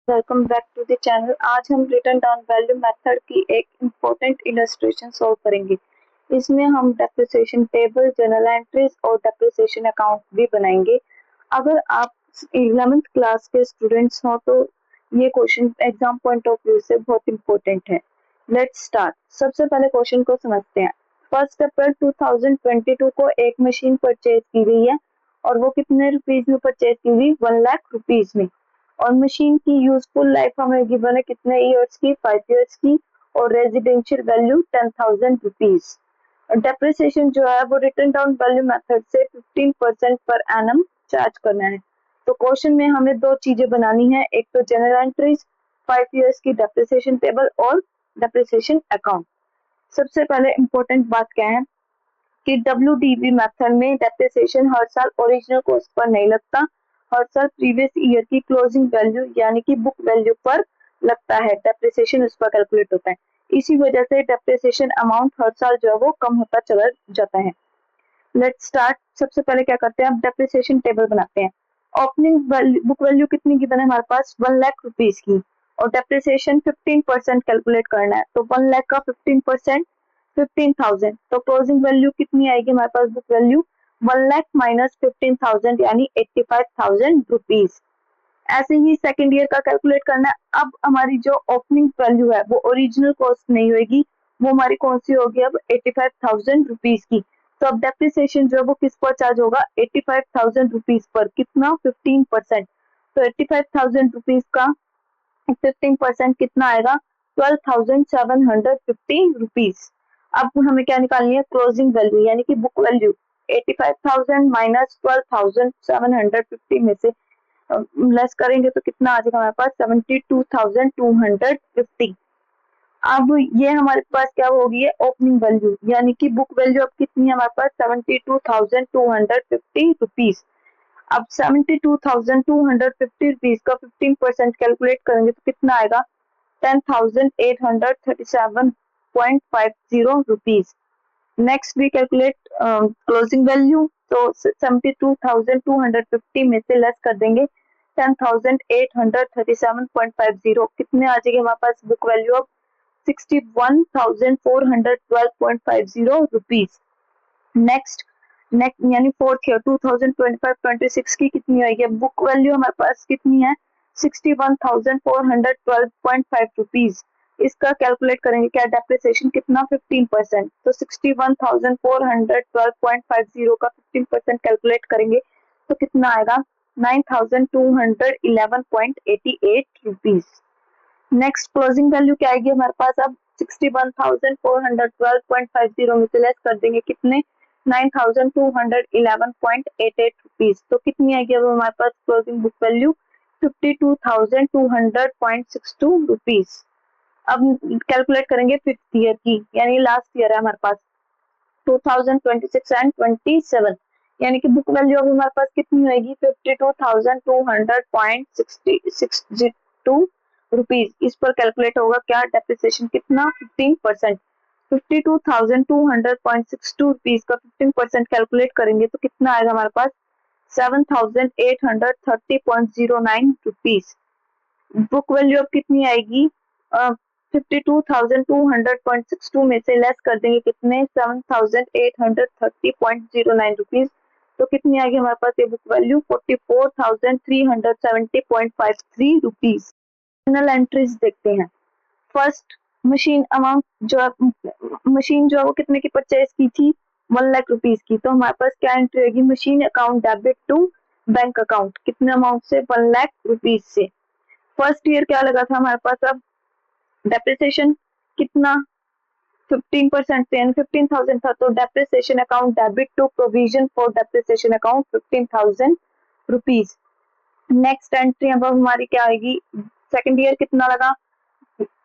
Welcome back to the channel. आज हम return down value method की एक इम्पोर्टेंट इलस्ट्रेशन सॉल्व करेंगे। इसमें हम डेप्रिसिएशन टेबल, जर्नल एंट्रीज और डेप्रिसिएशन अकाउंट भी बनाएंगे। अगर आप 11th क्लास के स्टूडेंट्स हो तो ये question exam point of view से बहुत इम्पोर्टेंट है। Let's start. सबसे पहले क्वेश्चन को समझते हैं। 1 अप्रैल 2022 को एक मशीन परचेज की गई है और वो कितने रुपीज में परचेज की गई? 1 लाख रुपीज में। और मशीन की यूजफुल लाइफ हमें गिवन है कितने ईयर्स की? 5 ईयर्स की। और रेजिडेंशियल वैल्यू 10,000 रुपीज। डेप्रिसिएशन जो है वो रिटर्न डाउन वैल्यू मेथड से 15% पर एनम चार्ज करना है। तो क्वेश्चन में हमें दो चीजें बनानी है, एक तो जनरल एंट्रीज 5 ईयर्स की डेप्रिसिएशन टेबल और डेप्रिसिएशन अकाउंट। सबसे पहले इम्पोर्टेंट बात क्या है कि WDV मेथड में डेप्रिसिएशन हर साल ओरिजिनल कॉस्ट पर नहीं लगता, हर साल प्रीवियस ईयर की क्लोजिंग वैल्यू यानी कि बुक वैल्यू पर लगता है। डेप्रिसिएशन उस पर कैलकुलेट होता है। इसी वजह से डेप्रिसिएशन अमाउंट हर साल जो है वो कम होता चला जाता है। Let's start. सबसे पहले क्या करते हैं, अब डेप्रिसिएशन टेबल बनाते हैं। ओपनिंग बुक वैल्यू कितनी गिवन है हमारे पास? 1 लाख रुपीज की। और डेप्रिसिएशन 15% कैलकुलेट करना है, तो 1 लाख का 15% 15,000। तो क्लोजिंग वैल्यू कितनी आएगी हमारे पास? बुक वैल्यू 1 लाख माइनस 15,000 यानी 85,000 रुपीज। ऐसे ही सेकेंड ईयर का कैलकुलेट करना है। अब हमारी जो ओपनिंग वैल्यू है वो ओरिजिनल कॉस्ट नहीं होगी, वो हमारी कौन सी होगी? अब 85,000 रुपीज की। तो अब डेप्रिसिएशन जो है वो किस पर चार्ज होगा? 85,000 रुपीज पर। कितना? 15%। तो 85,000 रुपीज का 15% कितना आएगा? 12,750 रुपीज। अब हमें क्या निकालनी है? क्लोजिंग वैल्यू यानी कि बुक वैल्यू। 85,000 माइनस 12,750 में से लेस करेंगे तो कितना आ जाएगा हमारे पास? 72,250। अब ये हमारे पास क्या होगी? है ओपनिंग वैल्यू यानी कि बुक वैल्यू अब कितनी है हमारे पास? 72,250 रुपीज। अब 72,250 रुपीज का 15% कैलकुलेट करेंगे तो कितना आएगा? 10,837.50 rupees. Next we calculate closing value. तो 72,250 में से लेस कर देंगे 10,837.50। कितने आ जाएगी हमारे पास बुक वैल्यू? अब 61,412.50 रुपीज। नेक्स्ट नेक्स्ट यानी फोर्थ ईयर 2025-26 की कितनी आएगी? बुक वैल्यू हमारे पास कितनी है? 61,412.5 रुपीज। इसका कैलकुलेट करेंगे क्या? डेप्रिसिएशन कितना? 15%। तो 61,412.50 का 15% कैलकुलेट करेंगे तो कितना आएगा? 9,211.88 रुपीज। नेक्स्ट क्लोजिंग वैल्यू क्या आएगी हमारे पास? अब 61,412.50 में से लेस कर देंगे कितने? 9,211.88 रुपीज। तो कितनी आएगी अब हमारे पास क्लोजिंग बुक वैल्यू? 52,200.62 रुपीज। अब कैलकुलेट करेंगे फिफ्थ ईयर की यानी लास्ट ईयर है हमारे पास 2026 एंड 27, यानी कि बुक वैल्यू अब हमारे पास कितनी होगी? 52,200.62 रुपीज। इस पर कैलकुलेट होगा क्या? डेप्रिसिएशन कितना? 15%। 52,200.62 रुपीज का 15% कैलकुलेट करेंगे तो कितना आएगा हमारे पास? 7,830.09 रुपीज। बुक वैल्यू अब कितनी आएगी? 52,200.62 में से लेस कर देंगे कितने? 7,830.09 रुपीज। तो कितनी आएगी हमारे पास ये book value? 44,370.53 rupees. Journal entries देखते हैं। फर्स्ट मशीन अमाउंट जो है, मशीन जो है वो कितने की परचेज की थी? 1 लाख रुपीज की। तो हमारे पास क्या एंट्री होगी? Machine account debit to bank account. कितने अमाउंट से? 1 लाख रुपीज से। फर्स्ट ईयर क्या लगा था हमारे पास? अब डेप्रिसिएशन कितना? 15% से 15,000 था, तो depreciation account debit to provision for depreciation account 15,000 rupees. Next entry अब हमारी क्या आएगी? सेकंड ईयर कितना लगा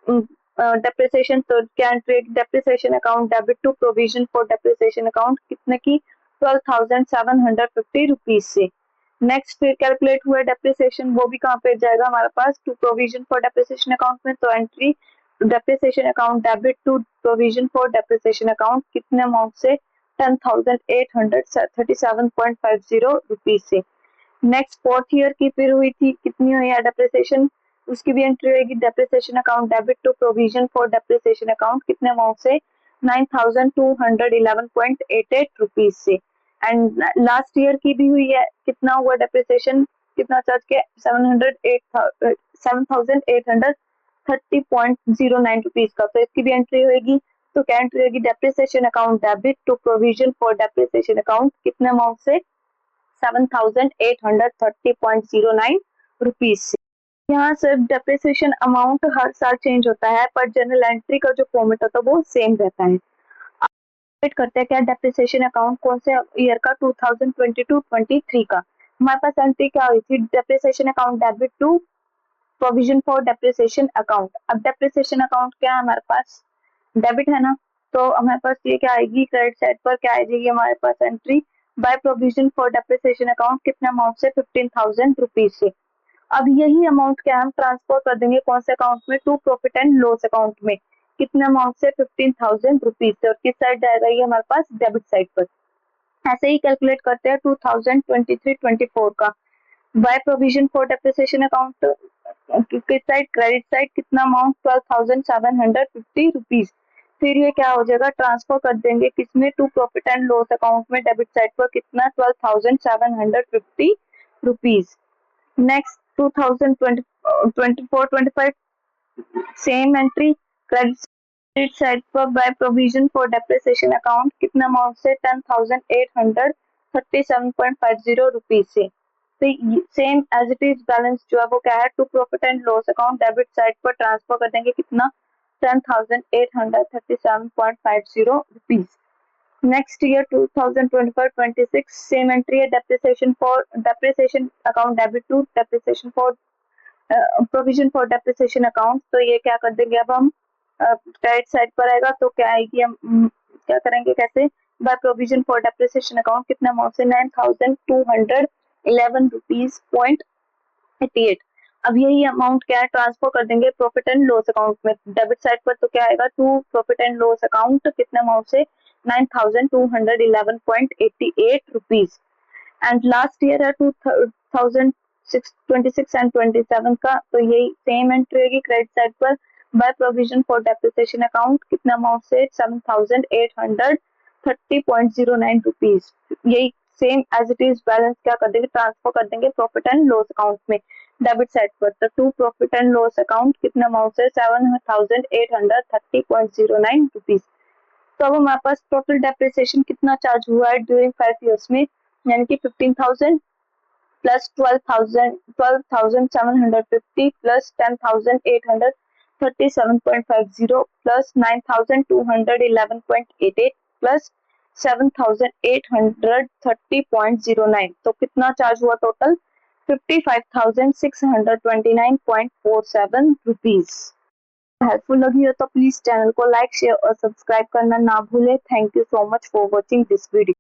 डेप्रिसिएशन? तो क्या entry? Depreciation account debit to provision for depreciation account कितने की? 12,750 रुपीज से। नेक्स्ट फिर कैलकुलेट हुआ डेप्रिसिएशन, वो भी कहाँ पे जाएगा हमारे पास? To provision for depreciation account में। तो entry depreciation account debit to provision for depreciation account कितने अमाउंट से? 10,837.50 रुपीज से। नेक्स्ट फोर्थ ईयर की फिर हुई थी, कितनी हुई है डेप्रिसिएशन? उसकी भी एंट्री होगी। Depreciation account debit to provision for depreciation account कितने अमाउंट से 9211.88 रुपीज से। एंड लास्ट ईयर की भी हुई है, कितना हुआ डेप्रिसिएशन, कितना चार्ज किया 7,830.09 रुपीज का, तो इसकी भी एंट्री होगी। तो क्या एंट्री होगी, depreciation account debit to provision for depreciation account कितने अमाउंट से 7,830.09 रुपीज से। यहाँ सिर्फ डेप्रिसिएशन अमाउंट हर साल चेंज होता है, पर जनरल एंट्री का जो फॉर्मेट होता है वो सेम रहता है। अब करते हैं क्या डेप्रिसिएशन अकाउंट कौन से ईयर का, 2022-23 का। हमारे पास एंट्री क्या हुई थी, depreciation account debit to provision for depreciation account. अब डेप्रिसिएशन अकाउंट क्या है हमारे पास, डेबिट है ना, तो हमारे पास ये क्या आएगी, क्रेडिट साइड पर क्या आ जाएगी हमारे पास entry, by provision for depreciation account कितने अमाउंट से 15,000 रुपीज से। अब यही अमाउंट क्या हम ट्रांसफर कर देंगे कौन से अकाउंट में, to profit and loss account में, कितने अमाउंट से 15,000 रुपीज से। और किस साइड जाएगा ये हमारे पास, डेबिट साइड पर। ऐसे ही कैलकुलेट करते हैं 2023-24 का। By provision for depreciation account किस साइड, क्रेडिट साइड, कितना अमाउंट 12,750 रुपीज। फिर ये क्या हो जाएगा, ट्रांसफर कर देंगे किसमें, to profit and loss account में, डेबिट साइड पर कितना 12,750 rupees. Next 2024-25 same entry, credit side पर by provision for depreciation account कितना अमाउंट से 10,837.50 रुपीज से। तो same as it is balance जो है वो क्या है, to profit and loss account debit side पर ट्रांसफर कर देंगे कितना 10,837.50 rupees. Next year 2025-26 same entry है, depreciation account debit to depreciation for provision for depreciation account. तो ये क्या कर देंगे, अब हम क्रेडिट साइड पर आएगा तो क्या आएगी, हम क्या करेंगे कैसे, bye provision for depreciation account कितना अमाउंट से 9,211 रुपीज पॉइंट 88। अब यही अमाउंट क्या है ट्रांसफर कर देंगे प्रॉफिट एंड लॉस अकाउंट में, डेबिट साइड पर तो क्या आएगा, to profit and loss account कितने अमाउंट से 9,211.88 रुपीज। एंड लास्ट ईयर है 2026 एंड 27 का, तो यही सेम एंट्री होगी क्रेडिट साइड पर, by provision for depreciation account कितना अमाउंट से 7,830.09 रुपीज। यही same as it is balance क्या कर देंगे, ट्रांसफर कर देंगे प्रॉफिट एंड लॉस अकाउंट में, डेबिट साइड पर। तो to profit and loss account कितना अमाउंट से 7,830.09 रुपीज। तो अब हमारे पास टोटल डेप्रिसिएशन कितना चार्ज हुआ है ड्यूरिंग 5 इयर्स में, यानी कि 15,000 प्लस 12,750 प्लस 10,837.50 प्लस 9,211.88 प्लस 7,830.09, तो कितना चार्ज हुआ टोटल 55,629.47 रुपीज। हेल्पफुल लगी हो तो प्लीज चैनल को लाइक शेयर और सब्सक्राइब करना ना भूले। Thank you so much for watching this video.